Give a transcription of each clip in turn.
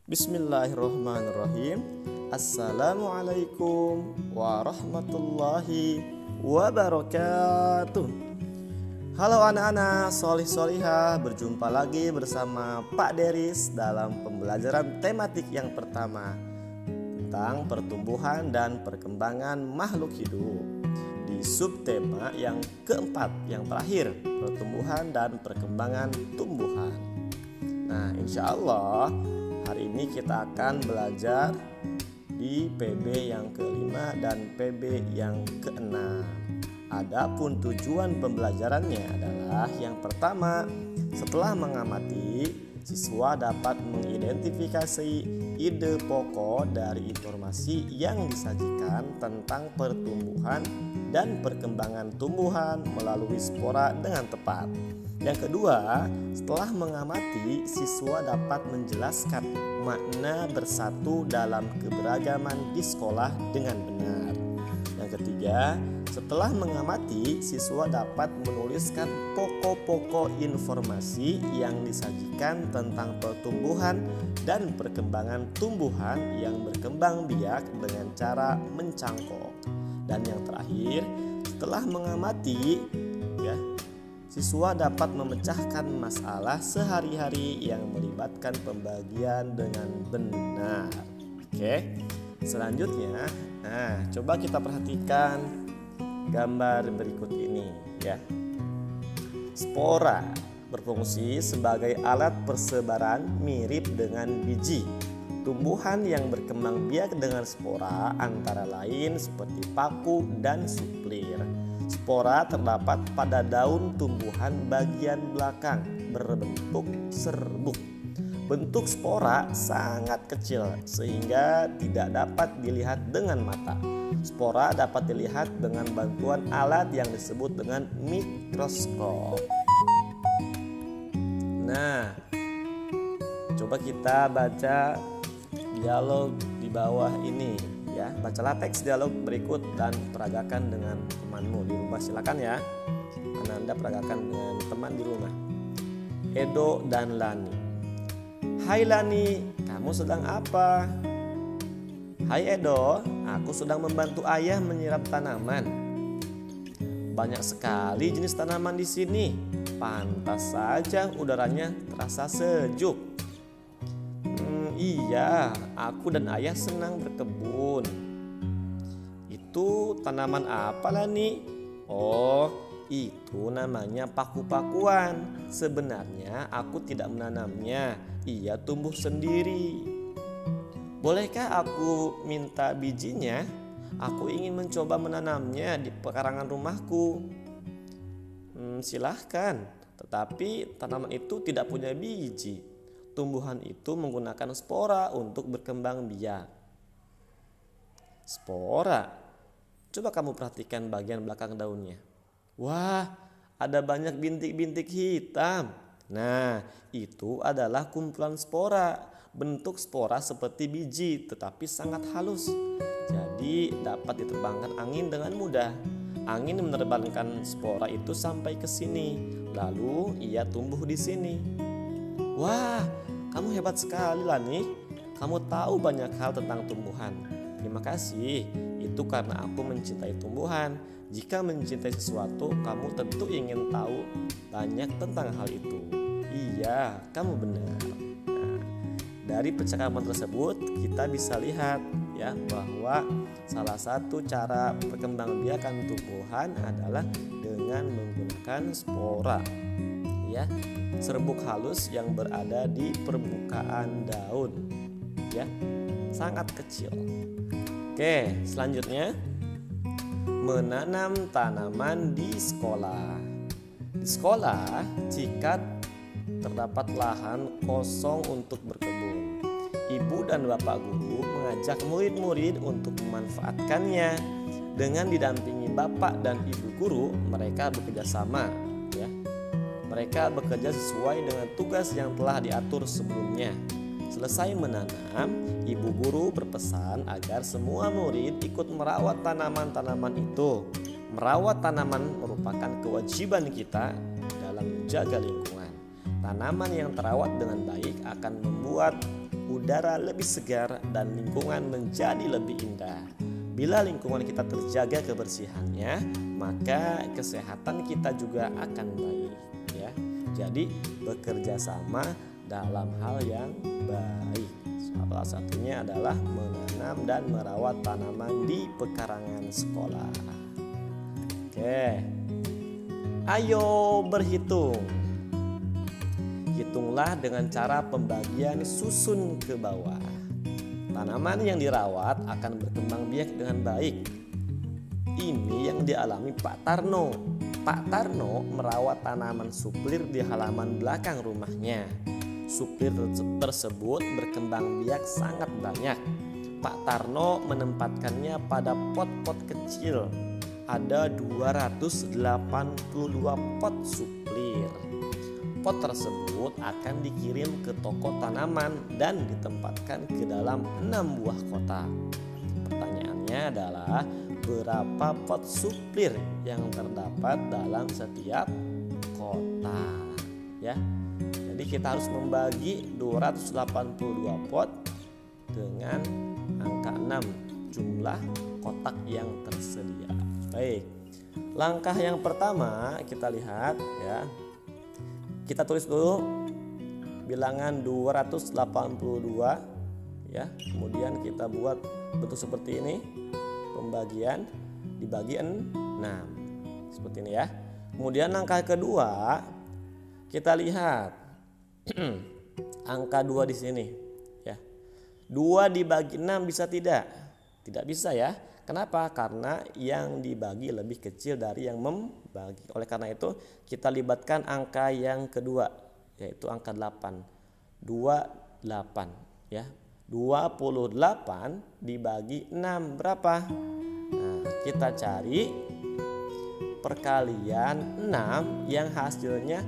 Bismillahirrahmanirrahim. Assalamualaikum warahmatullahi wabarakatuh. Halo anak-anak solih-solihah, berjumpa lagi bersama Pak Deris dalam pembelajaran tematik yang pertama tentang pertumbuhan dan perkembangan makhluk hidup. Di subtema yang keempat, yang terakhir, pertumbuhan dan perkembangan tumbuhan. Nah, insya Allah hari ini kita akan belajar di PB yang kelima dan PB yang keenam. Adapun tujuan pembelajarannya adalah yang pertama, setelah mengamati, siswa dapat mengidentifikasi ide pokok dari informasi yang disajikan tentang pertumbuhan dan perkembangan tumbuhan melalui spora dengan tepat. Yang kedua, setelah mengamati, siswa dapat menjelaskan makna bersatu dalam keberagaman di sekolah dengan benar. Yang ketiga, setelah mengamati, siswa dapat menuliskan pokok-pokok informasi yang disajikan tentang pertumbuhan dan perkembangan tumbuhan yang berkembang biak dengan cara mencangkok. Dan yang terakhir, setelah mengamati, siswa dapat memecahkan masalah sehari-hari yang melibatkan pembagian dengan benar. Oke, selanjutnya, coba kita perhatikan gambar berikut ini ya. Spora berfungsi sebagai alat persebaran mirip dengan biji. Tumbuhan yang berkembang biak dengan spora antara lain seperti paku dan suplir. Spora terdapat pada daun tumbuhan bagian belakang berbentuk serbuk. Bentuk spora sangat kecil sehingga tidak dapat dilihat dengan mata. Spora dapat dilihat dengan bantuan alat yang disebut dengan mikroskop. Nah, coba kita baca dialog di bawah ini ya. Bacalah teks dialog berikut dan peragakan dengan temanmu di rumah. Silakan ya, Anda peragakan dengan teman di rumah. Edo dan Lani. Hai Lani, kamu sedang apa? Hai Edo, aku sedang membantu ayah menyirap tanaman. Banyak sekali jenis tanaman di sini. Pantas saja udaranya terasa sejuk. Iya, aku dan ayah senang berkebun. Itu tanaman apa Lani? Oh, itu namanya paku-pakuan. Sebenarnya aku tidak menanamnya, ia tumbuh sendiri. Bolehkah aku minta bijinya? Aku ingin mencoba menanamnya di pekarangan rumahku. Silahkan, tetapi tanaman itu tidak punya biji. Tumbuhan itu menggunakan spora untuk berkembang biak. Spora? Coba kamu perhatikan bagian belakang daunnya. Wah, ada banyak bintik-bintik hitam. Nah, itu adalah kumpulan spora. Bentuk spora seperti biji tetapi sangat halus. Jadi dapat diterbangkan angin dengan mudah. Angin menerbangkan spora itu sampai ke sini. Lalu ia tumbuh di sini. Wah, kamu hebat sekali Lani. Kamu tahu banyak hal tentang tumbuhan. Terima kasih. Itu karena aku mencintai tumbuhan. Jika mencintai sesuatu, kamu tentu ingin tahu banyak tentang hal itu. Iya, kamu benar. Nah, dari percakapan tersebut kita bisa lihat ya bahwa salah satu cara perkembangbiakan tumbuhan adalah dengan menggunakan spora. Ya, serbuk halus yang berada di permukaan daun ya, sangat kecil. Oke, selanjutnya menanam tanaman di sekolah. Di sekolah, jika terdapat lahan kosong untuk berkebun, ibu dan bapak guru mengajak murid-murid untuk memanfaatkannya. Dengan didampingi bapak dan ibu guru, mereka bekerja sama ya. Mereka bekerja sesuai dengan tugas yang telah diatur sebelumnya. Selesai menanam, ibu guru berpesan agar semua murid ikut merawat tanaman-tanaman itu. Merawat tanaman merupakan kewajiban kita dalam menjaga lingkungan. Tanaman yang terawat dengan baik akan membuat udara lebih segar, dan lingkungan menjadi lebih indah. Bila lingkungan kita terjaga kebersihannya, maka kesehatan kita juga akan baik, ya. Jadi bekerja sama dalam hal yang baik. Salah satunya adalah menanam dan merawat tanaman di pekarangan sekolah. Oke. Ayo berhitung. Hitunglah dengan cara pembagian susun ke bawah. Tanaman yang dirawat akan berkembang biak dengan baik. Ini yang dialami Pak Tarno. Pak Tarno merawat tanaman suplir di halaman belakang rumahnya. Suplir tersebut berkembang biak sangat banyak. Pak Tarno menempatkannya pada pot-pot kecil. Ada 282 pot suplir. Pot tersebut akan dikirim ke toko tanaman dan ditempatkan ke dalam 6 buah kotak. Pertanyaannya adalah berapa pot suplir yang terdapat dalam setiap kotak, ya. Jadi kita harus membagi 282 pot dengan angka 6 jumlah kotak yang tersedia. Baik. Langkah yang pertama kita lihat, ya. Kita tulis dulu bilangan 282, ya. Kemudian kita buat bentuk seperti ini. Pembagian dibagi 6. Seperti ini, ya. Kemudian langkah kedua kita lihat angka 2 di sini, ya. 2 dibagi 6 bisa tidak? Tidak bisa, ya. Kenapa? Karena yang dibagi lebih kecil dari yang membagi. Oleh karena itu kita libatkan angka yang kedua, yaitu angka 8. 28, ya. 28 dibagi 6 berapa? Nah, kita cari perkalian 6 yang hasilnya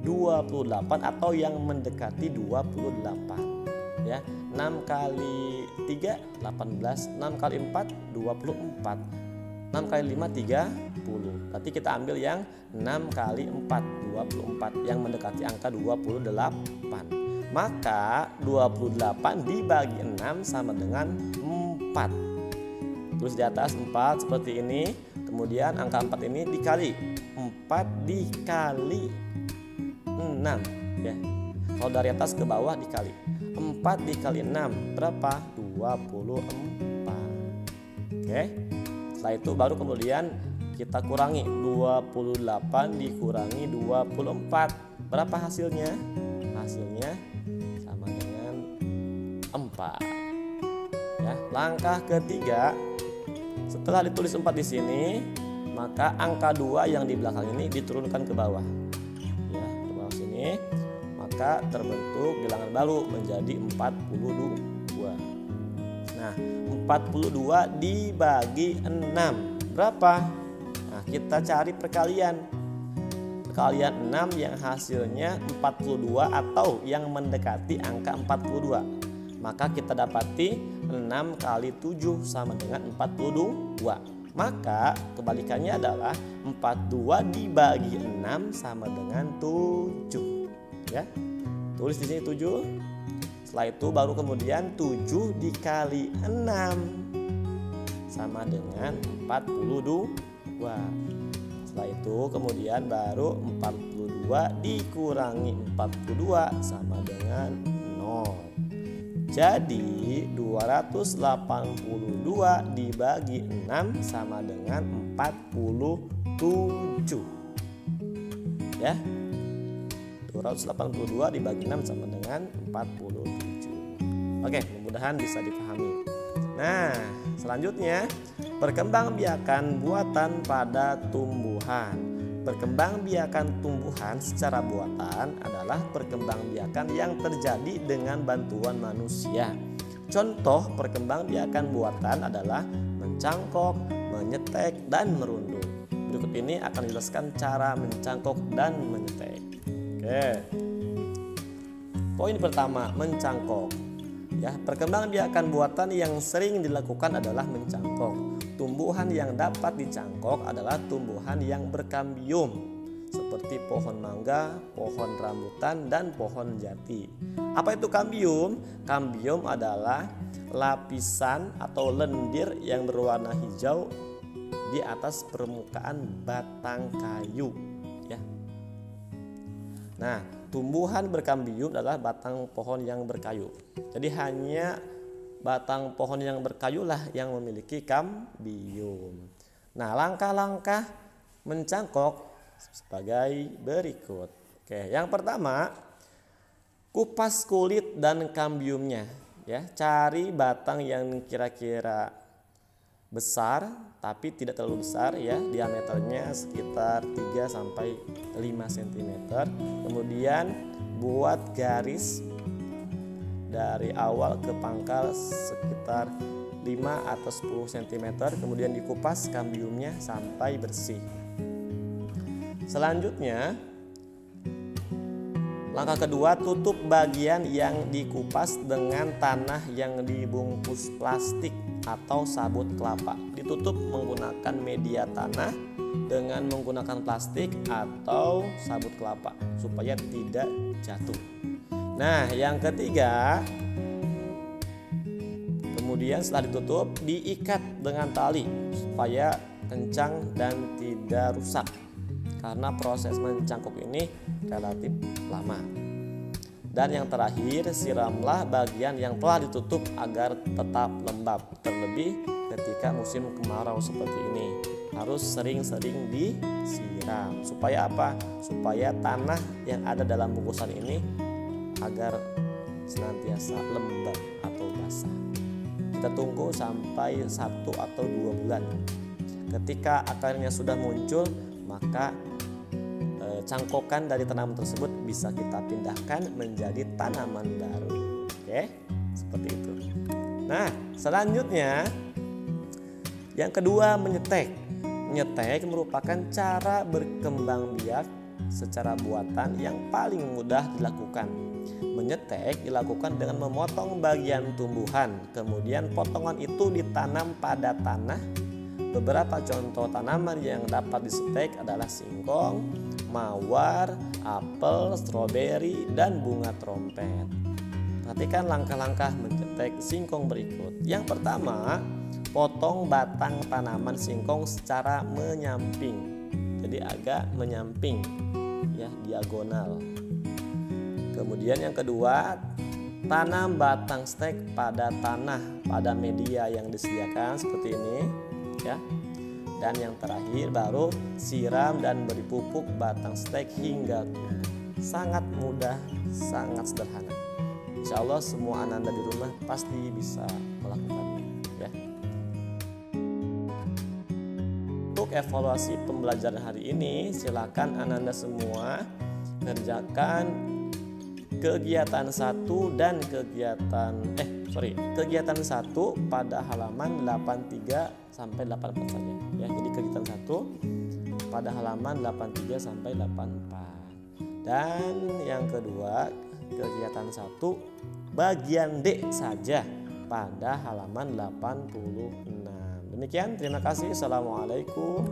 28 atau yang mendekati 28, ya. 6 kali 3 18, 6 kali 4 24, 6 kali 5 30. Berarti kita ambil yang 6 kali 4 24 yang mendekati angka 28. Maka 28 dibagi 6 sama dengan 4. Terus di atas 4 seperti ini. Kemudian angka 4 ini dikali 4 dikali 6, ya. Kalau dari atas ke bawah dikali 4 dikali 6 berapa? 24. Oke. Setelah itu baru kemudian kita kurangi 28 dikurangi 24. Berapa hasilnya? Hasilnya sama dengan 4. Ya, langkah ketiga, setelah ditulis 4 di sini, maka angka 2 yang di belakang ini diturunkan ke bawah. Ya, ke bawah sini. Maka terbentuk bilangan baru menjadi 42. Nah, 42 dibagi 6 berapa? Nah, kita cari perkalian. Perkalian 6 yang hasilnya 42 atau yang mendekati angka 42. Maka kita dapati 6 kali 7 sama dengan 42. Maka kebalikannya adalah 42 dibagi 6 sama dengan 7. Ya, tulis di sini 7. Setelah itu baru kemudian 7 dikali 6 sama dengan 42. Setelah itu kemudian baru 42 dikurangi 42 sama dengan 0. Jadi 282 dibagi 6 sama dengan 47. Ya. 282 dibagi 6 sama dengan 47. Oke, mudah-mudahan bisa dipahami. Nah, selanjutnya perkembangbiakan buatan pada tumbuhan. Perkembangbiakan tumbuhan secara buatan adalah perkembangbiakan yang terjadi dengan bantuan manusia. Contoh perkembangbiakan buatan adalah mencangkok, menyetek, dan merunduk. Berikut ini akan dijelaskan cara mencangkok dan menyetek. Oke. Poin pertama, mencangkok. Ya, perkembangbiakan buatan yang sering dilakukan adalah mencangkok. Tumbuhan yang dapat dicangkok adalah tumbuhan yang berkambium seperti pohon mangga, pohon rambutan, dan pohon jati. Apa itu kambium? Kambium adalah lapisan atau lendir yang berwarna hijau di atas permukaan batang kayu, ya. Nah, tumbuhan berkambium adalah batang pohon yang berkayu. Jadi hanya batang pohon yang berkayulah yang memiliki kambium. Nah, langkah-langkah mencangkok sebagai berikut. Oke, yang pertama, kupas kulit dan kambiumnya, ya. Cari batang yang kira-kira besar tapi tidak terlalu besar, ya. Diameternya sekitar 3 sampai 5 cm. Kemudian buat garis dari awal ke pangkal sekitar 5 atau 10 cm. Kemudian dikupas kambiumnya sampai bersih. Selanjutnya, langkah kedua, tutup bagian yang dikupas dengan tanah yang dibungkus plastik atau sabut kelapa. Ditutup menggunakan media tanah dengan menggunakan plastik atau sabut kelapa supaya tidak jatuh. Nah, yang ketiga, kemudian setelah ditutup diikat dengan tali supaya kencang dan tidak rusak, karena proses mencangkok ini relatif lama. Dan yang terakhir, siramlah bagian yang telah ditutup agar tetap lembab. Terlebih ketika musim kemarau seperti ini, harus sering-sering disiram. Supaya apa? Supaya tanah yang ada dalam bungkusan ini agar senantiasa lembab atau basah. Kita tunggu sampai 1 atau 2 bulan. Ketika akarnya sudah muncul, maka cangkokan dari tanaman tersebut bisa kita pindahkan menjadi tanaman baru. Oke, seperti itu. Nah, selanjutnya yang kedua, menyetek. Menyetek merupakan cara berkembang biak secara buatan yang paling mudah dilakukan. Menyetek dilakukan dengan memotong bagian tumbuhan, kemudian potongan itu ditanam pada tanah. Beberapa contoh tanaman yang dapat disetek adalah singkong, mawar, apel, stroberi, dan bunga trompet. Perhatikan langkah-langkah mencetek singkong berikut. Yang pertama, potong batang tanaman singkong secara menyamping. Jadi agak menyamping, ya, diagonal. Kemudian yang kedua, tanam batang stek pada tanah pada media yang disediakan seperti ini, ya. Dan yang terakhir baru siram dan beri pupuk batang stek hingga tumbuh. Sangat mudah, sangat sederhana. Insya Allah semua Ananda di rumah pasti bisa melakukannya, ya. Untuk evaluasi pembelajaran hari ini, silakan Ananda semua kerjakan kegiatan 1 dan kegiatan 1 pada halaman 83 sampai 84 saja, ya. Jadi kegiatan 1 pada halaman 83 sampai 84. Dan yang kedua, kegiatan 1 bagian D saja pada halaman 86. Demikian, terima kasih. Assalamualaikum.